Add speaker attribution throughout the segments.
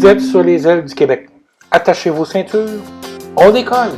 Speaker 1: Vous êtes sur les ailes du Québec. Attachez vos ceintures. On décolle!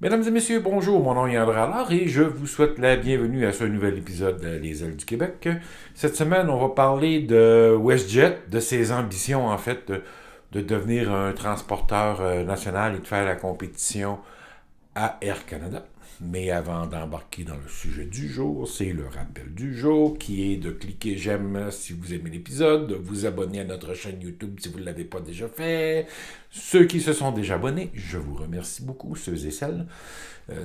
Speaker 1: Mesdames et messieurs, bonjour, mon nom est André Allard et je vous souhaite la bienvenue à ce nouvel épisode de Les ailes du Québec. Cette semaine, on va parler de WestJet, de ses ambitions en fait de devenir un transporteur national et de faire la compétition à Air Canada. Mais avant d'embarquer dans le sujet du jour, c'est le rappel du jour qui est de cliquer j'aime si vous aimez l'épisode, de vous abonner à notre chaîne YouTube si vous ne l'avez pas déjà fait. Ceux qui se sont déjà abonnés, je vous remercie beaucoup, ceux et celles.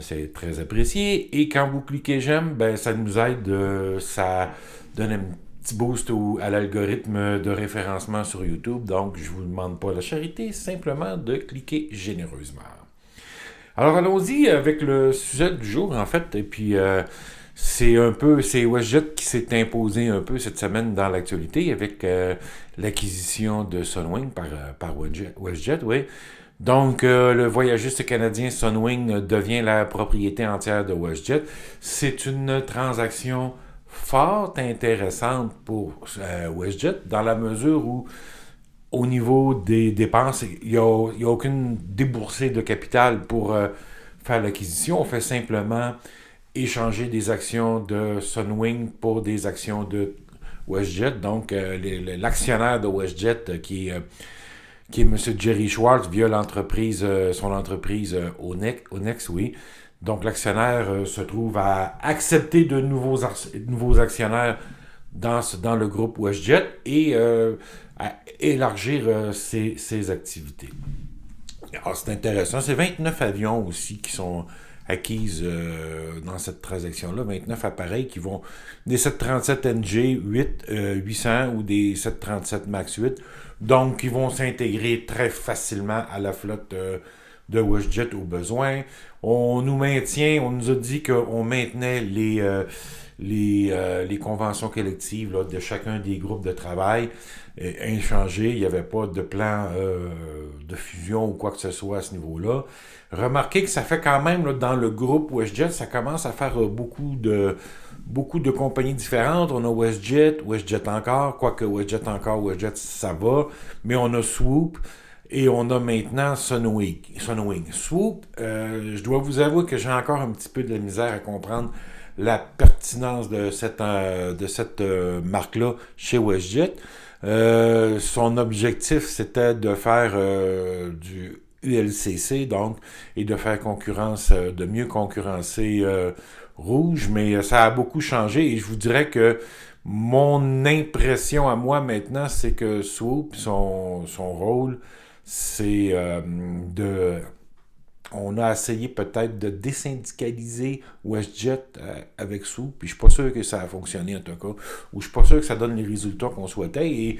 Speaker 1: C'est très apprécié. Et quand vous cliquez j'aime, ben, ça nous aide, ça donne un petit boost à l'algorithme de référencement sur YouTube. Donc, je ne vous demande pas la charité, simplement de cliquer généreusement. Alors allons-y avec le sujet du jour en fait, et puis c'est WestJet qui s'est imposé un peu cette semaine dans l'actualité avec l'acquisition de Sunwing par WestJet, oui. Donc le voyagiste canadien Sunwing devient la propriété entière de WestJet. C'est une transaction fort intéressante pour WestJet dans la mesure où au niveau des dépenses, il n'y a aucune déboursée de capital pour faire l'acquisition. On fait simplement échanger des actions de Sunwing pour des actions de WestJet. Donc, l'actionnaire de WestJet, qui est M. Jerry Schwartz, via son entreprise Onex, oui. Donc, l'actionnaire se trouve à accepter de nouveaux actionnaires dans le groupe WestJet et à élargir ses activités. Alors, c'est intéressant. C'est 29 avions aussi qui sont acquises dans cette transaction-là. 29 appareils qui vont des 737 NG 800 ou des 737 MAX 8. Donc, qui vont s'intégrer très facilement à la flotte de WestJet au besoin. On nous a dit qu'on maintenait les conventions collectives là, de chacun des groupes de travail inchangées. Il n'y avait pas de plan de fusion ou quoi que ce soit à ce niveau-là. Remarquez que ça fait quand même, là, dans le groupe WestJet, ça commence à faire beaucoup de compagnies différentes. On a WestJet encore, quoique WestJet, ça va. Mais on a Swoop. Et on a maintenant Sunwing. Swoop, je dois vous avouer que j'ai encore un petit peu de la misère à comprendre la pertinence de cette marque-là chez WestJet. Son objectif, c'était de faire du ULCC, donc, et de faire de mieux concurrencer Rouge, mais ça a beaucoup changé et je vous dirais que mon impression à moi maintenant, c'est que Swoop, son rôle, c'est on a essayé peut-être de désyndicaliser WestJet avec Swoop, puis je suis pas sûr que ça a fonctionné en tout cas, ou je suis pas sûr que ça donne les résultats qu'on souhaitait, et il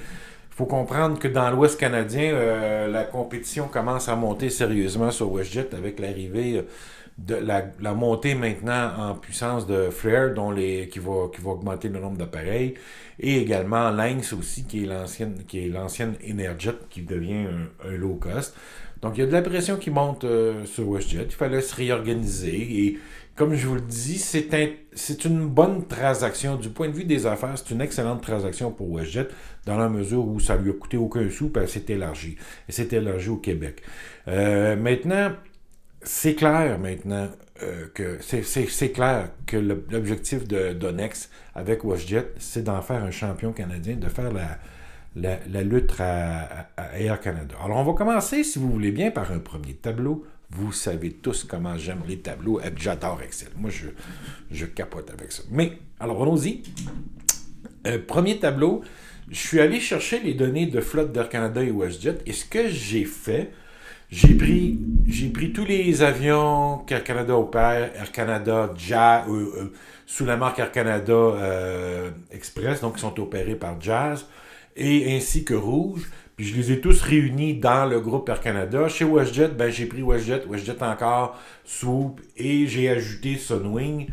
Speaker 1: faut comprendre que dans l'Ouest canadien, la compétition commence à monter sérieusement sur WestJet avec l'arrivée de la montée maintenant en puissance de Flair, qui va augmenter le nombre d'appareils, et également Lynx aussi, qui est l'ancienne Enerjet, qui devient un low cost. Donc il y a de la pression qui monte sur WestJet. Il fallait se réorganiser et comme je vous le dis, c'est une bonne transaction. Du point de vue des affaires, c'est une excellente transaction pour WestJet dans la mesure où ça lui a coûté aucun sou, puis elle s'est élargie. Elle s'est élargie au Québec. Maintenant, c'est clair que l'objectif d'Onex avec WestJet, c'est d'en faire un champion canadien, de faire la lutte à Air Canada. Alors, on va commencer, si vous voulez bien, par un premier tableau. Vous savez tous comment j'aime les tableaux. J'adore Excel. Moi, je capote avec ça. Mais, alors, allons-y. Premier tableau, je suis allé chercher les données de flotte d'Air Canada et WestJet. Et ce que j'ai fait, j'ai pris tous les avions qu'Air Canada opère, Air Canada sous la marque Air Canada Express, donc qui sont opérés par Jazz, et ainsi que Rouge. Puis je les ai tous réunis dans le groupe Air Canada. Chez WestJet, j'ai pris WestJet encore, Swoop, et j'ai ajouté Sunwing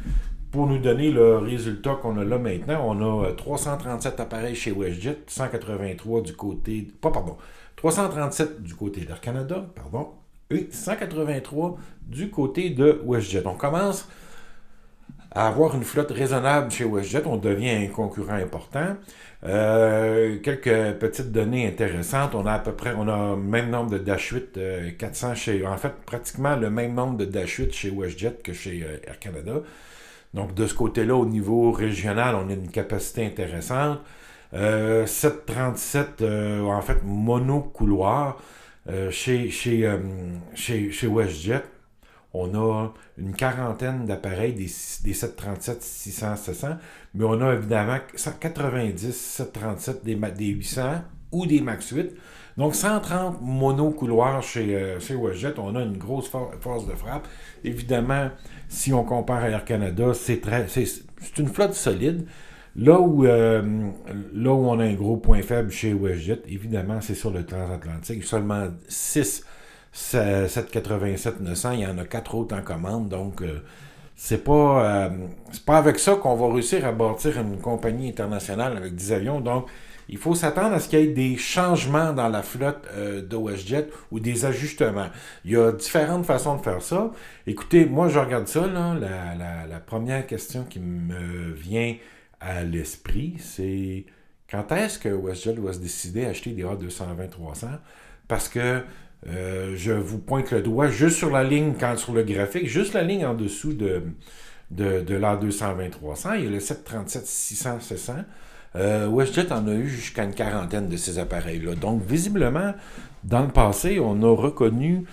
Speaker 1: pour nous donner le résultat qu'on a là maintenant, on a 337 appareils chez WestJet, 183 du côté... Pas, pardon. 337 du côté d'Air Canada, pardon, et 183 du côté de WestJet. On commence à avoir une flotte raisonnable chez WestJet, on devient un concurrent important. Quelques petites données intéressantes. On a à peu près, on a le même nombre de Dash 8, 400 chez, en fait, pratiquement le même nombre de Dash 8 chez WestJet que chez Air Canada. Donc, de ce côté-là, au niveau régional, on a une capacité intéressante. 737, en fait, monocouloir chez WestJet. On a une quarantaine d'appareils des 737, 600, 700, mais on a évidemment 90 737 des 800 ou des MAX 8. Donc 130 monocouloirs chez WestJet, on a une grosse force de frappe. Évidemment, si on compare à Air Canada, c'est une flotte solide. Là où on a un gros point faible chez WestJet, évidemment, c'est sur le transatlantique. Seulement 6 787-900, il y en a 4 autres en commande, donc c'est pas avec ça qu'on va réussir à bâtir une compagnie internationale avec 10 avions, donc il faut s'attendre à ce qu'il y ait des changements dans la flotte de WestJet ou des ajustements. Il y a différentes façons de faire ça. Écoutez, moi je regarde ça, là, la première question qui me vient à l'esprit, c'est quand est-ce que WestJet va se décider à acheter des A220-300? Parce que je vous pointe le doigt juste sur la ligne, sur le graphique, juste la ligne en dessous de l'A220-300. Il y a le 737-600-700. WestJet en a eu jusqu'à une quarantaine de ces appareils-là. Donc, visiblement, dans le passé, on a reconnu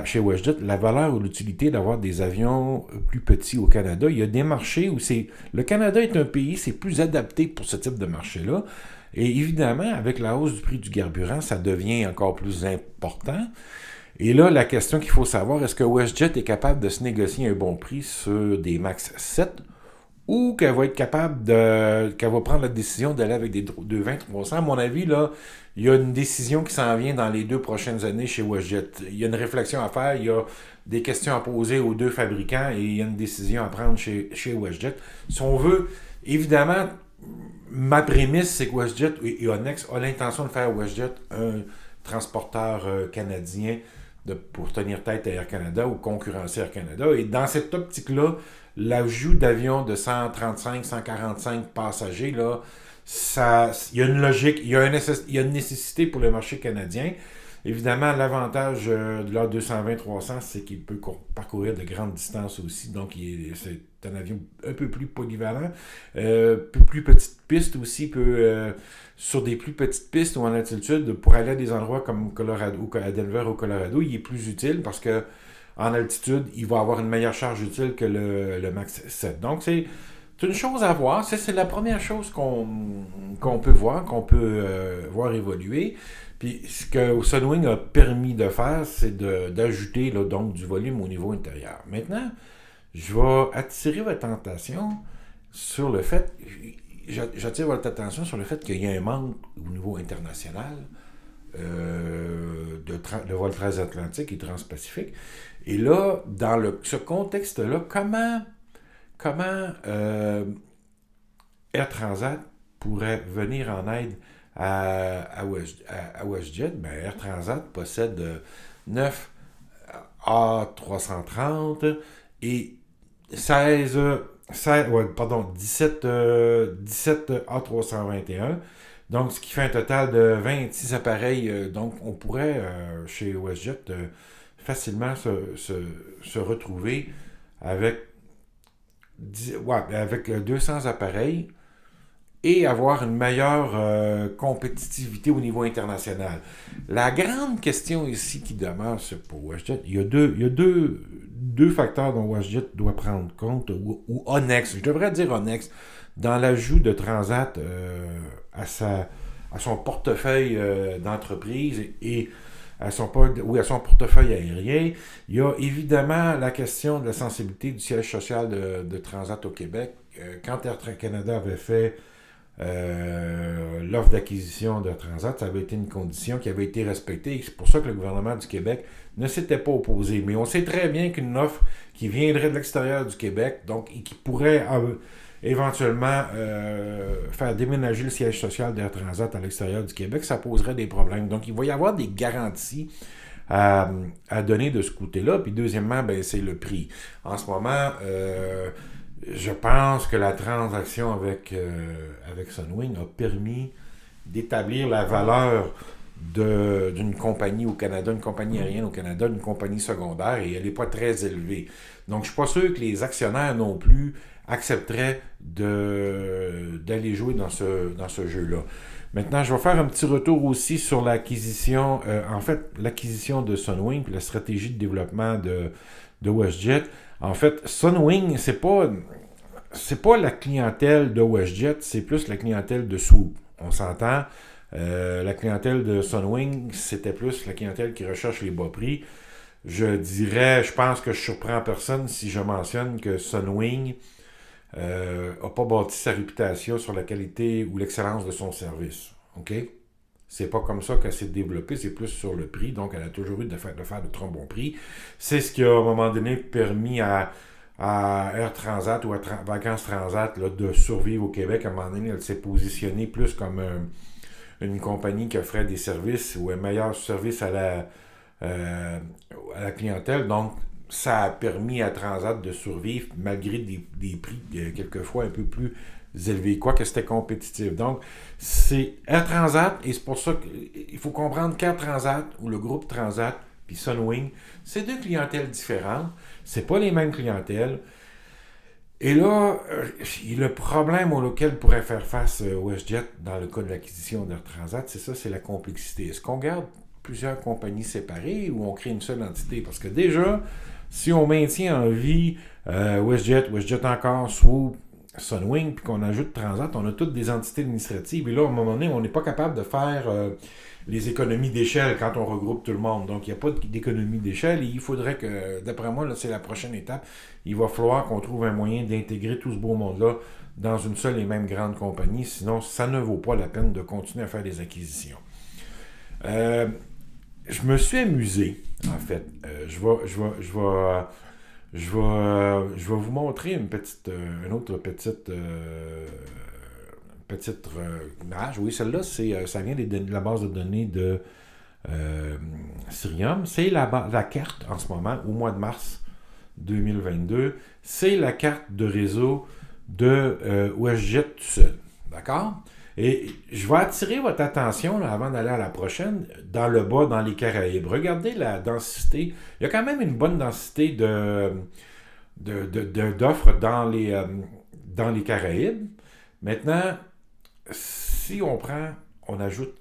Speaker 1: chez WestJet la valeur ou l'utilité d'avoir des avions plus petits au Canada. Il y a des marchés où le Canada est un pays, c'est plus adapté pour ce type de marché-là. Et évidemment, avec la hausse du prix du carburant, ça devient encore plus important. Et là, la question qu'il faut savoir, est-ce que WestJet est capable de se négocier un bon prix sur des MAX 7 ou qu'elle va être capable qu'elle va prendre la décision d'aller avec des 220-300? À mon avis, là, il y a une décision qui s'en vient dans les 2 prochaines années chez WestJet. Il y a une réflexion à faire, il y a des questions à poser aux 2 fabricants et il y a une décision à prendre chez WestJet. Si on veut, évidemment, ma prémisse, c'est que WestJet et Onex ont l'intention de faire WestJet un transporteur canadien pour tenir tête à Air Canada ou concurrencer Air Canada. Et dans cette optique-là, l'ajout d'avions de 135, 145 passagers, là, il y a une logique, il y a une nécessité pour le marché canadien. Évidemment, l'avantage de l'A220-300, c'est qu'il peut parcourir de grandes distances aussi. Donc, c'est un avion un peu plus polyvalent. Plus petite piste aussi, sur des plus petites pistes ou en altitude, pour aller à des endroits comme Colorado, à Denver au Colorado, il est plus utile parce que en altitude, il va avoir une meilleure charge utile que le MAX 7. Donc, c'est une chose à voir. C'est la première chose qu'on peut voir, voir évoluer. Puis ce que Sunwing a permis de faire, c'est d'ajouter là, donc du volume au niveau intérieur. Maintenant, je vais attirer votre attention sur le fait, j'attire votre attention sur le fait qu'il y a un manque au niveau international de vol transatlantique et transpacifique. Et là, dans ce contexte-là, comment Air Transat pourrait venir en aide à WestJet? Ben, Air Transat possède 9 A330 et 17 A321. Donc, ce qui fait un total de 26 appareils. Donc, on pourrait, chez WestJet, facilement se retrouver avec 200 appareils et avoir une meilleure compétitivité au niveau international. La grande question ici qui demeure pour WestJet, il y a deux facteurs dont WestJet doit prendre compte, ou Onex, je devrais dire Onex, dans l'ajout de Transat à son portefeuille d'entreprise et à son portefeuille aérien. Il y a évidemment la question de la sensibilité du siège social de Transat au Québec. Quand Air Canada avait fait l'offre d'acquisition d'Air Transat, ça avait été une condition qui avait été respectée. C'est pour ça que le gouvernement du Québec ne s'était pas opposé. Mais on sait très bien qu'une offre qui viendrait de l'extérieur du Québec, donc, et qui pourrait éventuellement faire déménager le siège social d'Air Transat à l'extérieur du Québec, ça poserait des problèmes. Donc, il va y avoir des garanties à donner de ce côté-là. Puis deuxièmement, ben, c'est le prix. En ce moment, je pense que la transaction avec Sunwing a permis d'établir la valeur d'une compagnie au Canada, une compagnie aérienne au Canada, une compagnie secondaire, et elle n'est pas très élevée. Donc, je ne suis pas sûr que les actionnaires non plus accepteraient d'aller jouer dans ce jeu-là. Maintenant, je vais faire un petit retour aussi sur l'acquisition, l'acquisition de Sunwing, puis la stratégie de développement de WestJet. En fait, Sunwing, c'est pas la clientèle de WestJet, c'est plus la clientèle de Swoop. On s'entend. La clientèle de Sunwing, c'était plus la clientèle qui recherche les bas prix. Je pense que je surprends personne si je mentionne que Sunwing n'a pas bâti sa réputation sur la qualité ou l'excellence de son service. OK? C'est pas comme ça qu'elle s'est développée, c'est plus sur le prix. Donc, elle a toujours eu de faire de très bons prix. C'est ce qui a, à un moment donné, permis à Air Transat ou à Vacances Transat là, de survivre au Québec. À un moment donné, elle s'est positionnée plus comme une compagnie qui offrait des services ou un meilleur service à la clientèle. Donc, ça a permis à Transat de survivre malgré des prix quelquefois un peu plus élevés, quoique c'était compétitif. Donc, c'est Air Transat, et c'est pour ça qu'il faut comprendre qu'Air Transat ou le groupe Transat puis Sunwing, c'est deux clientèles différentes. C'est pas les mêmes clientèles. Et là, le problème auquel pourrait faire face WestJet dans le cas de l'acquisition d'Air Transat, c'est ça, c'est la complexité. Est-ce qu'on garde plusieurs compagnies séparées ou on crée une seule entité? Parce que déjà, si on maintient en vie WestJet encore, Swoop, Sunwing, puis qu'on ajoute Transat, on a toutes des entités administratives. Et là, à un moment donné, on n'est pas capable de faire les économies d'échelle quand on regroupe tout le monde. Donc, il n'y a pas d'économie d'échelle et il faudrait que, d'après moi, là, c'est la prochaine étape. Il va falloir qu'on trouve un moyen d'intégrer tout ce beau monde-là dans une seule et même grande compagnie. Sinon, ça ne vaut pas la peine de continuer à faire des acquisitions. Je me suis amusé, en fait. Je vais vous montrer une autre petite image. Oui, celle-là, ça vient de la base de données de Cirium. C'est la carte en ce moment, au mois de mars 2022. C'est la carte de réseau de WestJet tout seul. D'accord? Et je vais attirer votre attention, là, avant d'aller à la prochaine, dans le bas, dans les Caraïbes. Regardez la densité. Il y a quand même une bonne densité d'offres dans les Caraïbes. Maintenant, si on ajoute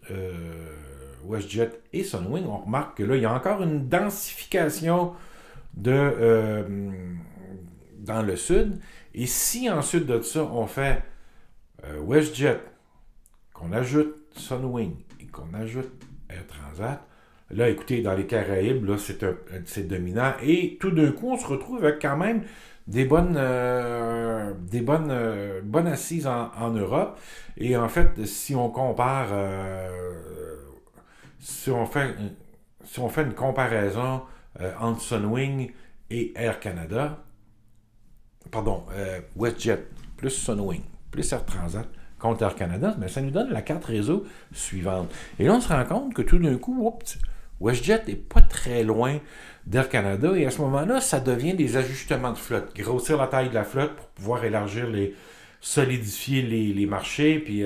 Speaker 1: WestJet et Sunwing, on remarque que là, il y a encore une densification dans le sud. Et si ensuite de ça, on fait WestJet, qu'on ajoute Sunwing et qu'on ajoute Air Transat, là, écoutez, dans les Caraïbes, là, c'est dominant. Et tout d'un coup, on se retrouve avec quand même des bonnes assises en Europe. Et en fait, si on compare, si on fait une comparaison entre Sunwing et Air Canada, WestJet plus Sunwing plus Air Transat contre Air Canada, mais ça nous donne la carte réseau suivante. Et là, on se rend compte que tout d'un coup, WestJet n'est pas très loin d'Air Canada, et à ce moment-là, ça devient des ajustements de flotte. Grossir la taille de la flotte pour pouvoir solidifier les marchés, puis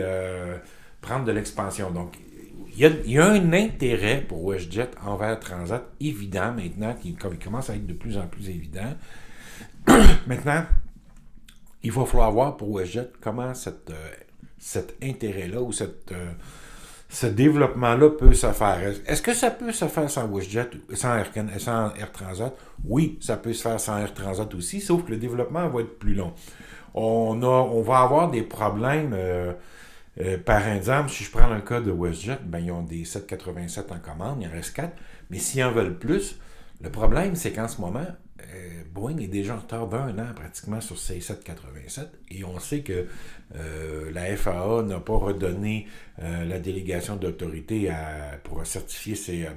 Speaker 1: prendre de l'expansion. Donc, il y a un intérêt pour WestJet envers Transat, évident maintenant, qui commence à être de plus en plus évident. Maintenant, il va falloir voir pour WestJet comment cet intérêt-là ou ce développement-là peut se faire. Est-ce que ça peut se faire sans WestJet, sans Air Transat? Oui, ça peut se faire sans Air Transat aussi, sauf que le développement va être plus long. On va avoir des problèmes. Par exemple, si je prends le cas de WestJet, ils ont des 787 en commande, il en reste 4, mais s'ils en veulent plus, le problème, c'est qu'en ce moment, Boeing est déjà en retard d'1 an pratiquement sur ses 787 et on sait que la FAA n'a pas redonné la délégation d'autorité pour certifier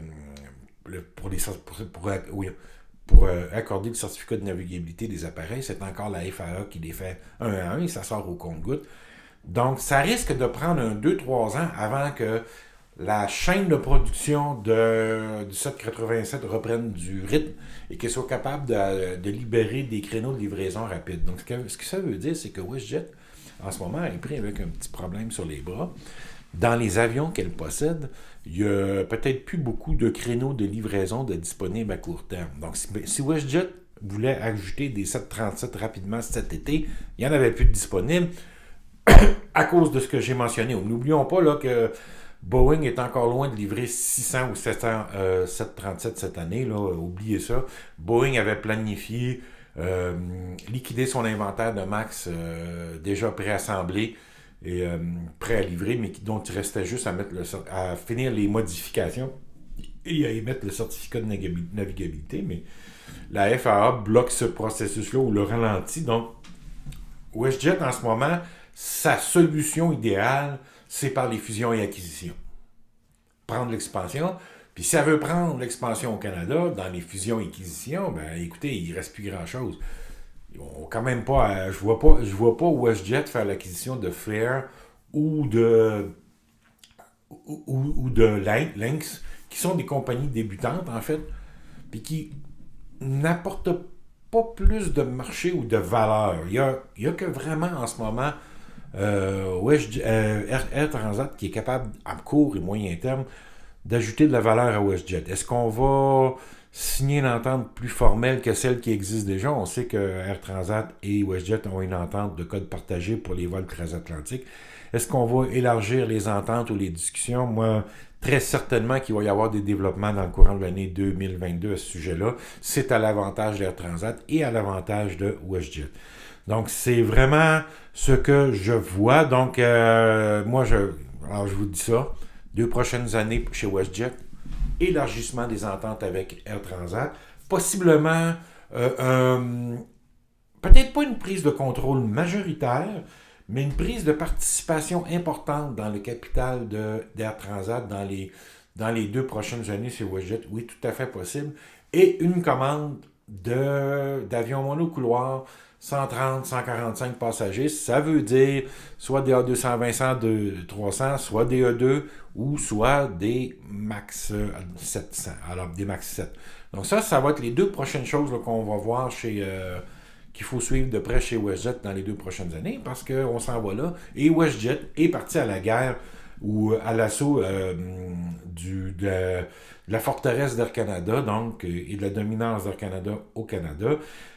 Speaker 1: pour accorder le certificat de navigabilité des appareils. C'est encore la FAA qui les fait un à un et ça sort au compte-gouttes. Donc, ça risque de prendre 2-3 ans avant que la chaîne de production du 787 reprenne du rythme et qu'elle soit capable de libérer des créneaux de livraison rapides. Donc, ce que ça veut dire, c'est que WestJet, en ce moment, est pris avec un petit problème sur les bras. Dans les avions qu'elle possède, il y a peut-être plus beaucoup de créneaux de livraison disponibles à court terme. Donc, si WestJet voulait ajouter des 737 rapidement cet été, il n'y en avait plus de disponibles à cause de ce que j'ai mentionné. N'oublions pas là, que Boeing est encore loin de livrer 600 ou 700 737 cette année. Là. Oubliez ça. Boeing avait planifié liquider son inventaire de MAX déjà préassemblé et prêt à livrer, mais dont il restait juste à finir les modifications et à émettre le certificat de navigabilité. Mais la FAA bloque ce processus-là ou le ralentit. Donc, WestJet, en ce moment, sa solution idéale, c'est par les fusions et acquisitions. Prendre l'expansion. Puis si elle veut prendre l'expansion au Canada, dans les fusions et acquisitions, ben écoutez, il ne reste plus grand-chose. On, quand même pas, je vois pas WestJet faire l'acquisition de Flair ou de Lynx, qui sont des compagnies débutantes, en fait, puis qui n'apportent pas plus de marché ou de valeur. Il y a que vraiment, en ce moment, Air Transat qui est capable, à court et moyen terme, d'ajouter de la valeur à WestJet. Est-ce qu'on va signer une entente plus formelle que celle qui existe déjà? On sait que Air Transat et WestJet ont une entente de code partagé pour les vols transatlantiques. Est-ce qu'on va élargir les ententes ou les discussions? Moi, très certainement qu'il va y avoir des développements dans le courant de l'année 2022 à ce sujet-là. C'est à l'avantage d'Air Transat et à l'avantage de WestJet. Donc, c'est vraiment ce que je vois. Donc, alors je vous dis ça, 2 prochaines années chez WestJet, élargissement des ententes avec Air Transat, possiblement, peut-être pas une prise de contrôle majoritaire, mais une prise de participation importante dans le capital d'Air Transat dans les 2 prochaines années chez WestJet. Oui, tout à fait possible. Et une commande d'avions monocouloirs 130, 145 passagers, ça veut dire soit des A220, 300, soit des E2 ou soit des MAX 700, alors des MAX 7. Donc ça va être les 2 prochaines choses là, qu'on va voir qu'il faut suivre de près chez WestJet dans les 2 prochaines années parce qu'on s'en va là. Et WestJet est parti à la guerre ou à l'assaut de la forteresse d'Air Canada, donc, et de la dominance d'Air Canada au Canada.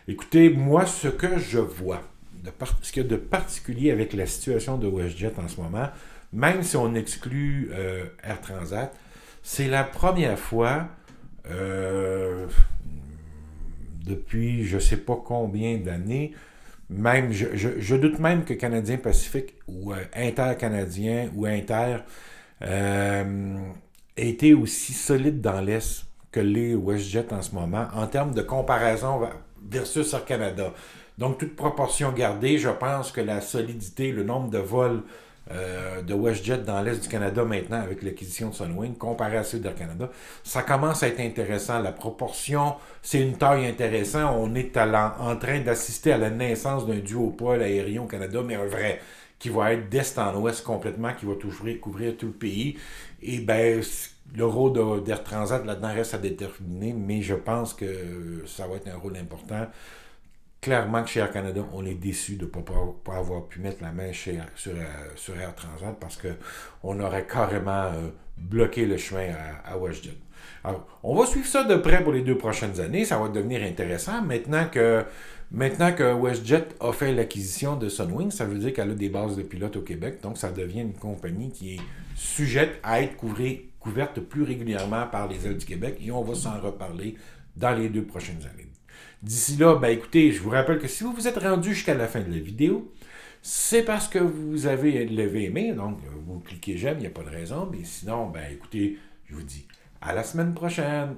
Speaker 1: Écoutez, moi, ce que je vois, ce qu'il y a de particulier avec la situation de WestJet en ce moment, même si on exclut Air Transat, c'est la première fois depuis je ne sais pas combien d'années, même je doute même que Canadien Pacifique ou Inter-Canadien ou Inter ait été aussi solide dans l'Est que les WestJet en ce moment, en termes de comparaison versus Air Canada. Donc, toute proportion gardée, je pense que la solidité, le nombre de vols de WestJet dans l'Est du Canada maintenant avec l'acquisition de Sunwing, comparé à ceux d'Air Canada, ça commence à être intéressant. La proportion, c'est une taille intéressante. On est en train d'assister à la naissance d'un duopole aérien au Canada, mais un vrai, qui va être d'est en ouest complètement, qui va couvrir tout le pays. Et ben le rôle d'Air Transat là-dedans reste à déterminer, mais je pense que ça va être un rôle important. Clairement que chez Air Canada, on est déçu de ne pas avoir pu mettre la main sur Air Transat parce qu'on aurait carrément bloqué le chemin à WestJet. Alors, on va suivre ça de près pour les 2 prochaines années. Ça va devenir intéressant. Maintenant que WestJet a fait l'acquisition de Sunwing, ça veut dire qu'elle a des bases de pilotes au Québec. Donc, ça devient une compagnie qui est sujette à être couverte plus régulièrement par les ailes du Québec. Et on va s'en reparler dans les 2 prochaines années. D'ici là, ben écoutez, je vous rappelle que si vous vous êtes rendu jusqu'à la fin de la vidéo, c'est parce que vous avez aimé, donc vous cliquez j'aime, il n'y a pas de raison, mais sinon, ben écoutez, je vous dis à la semaine prochaine.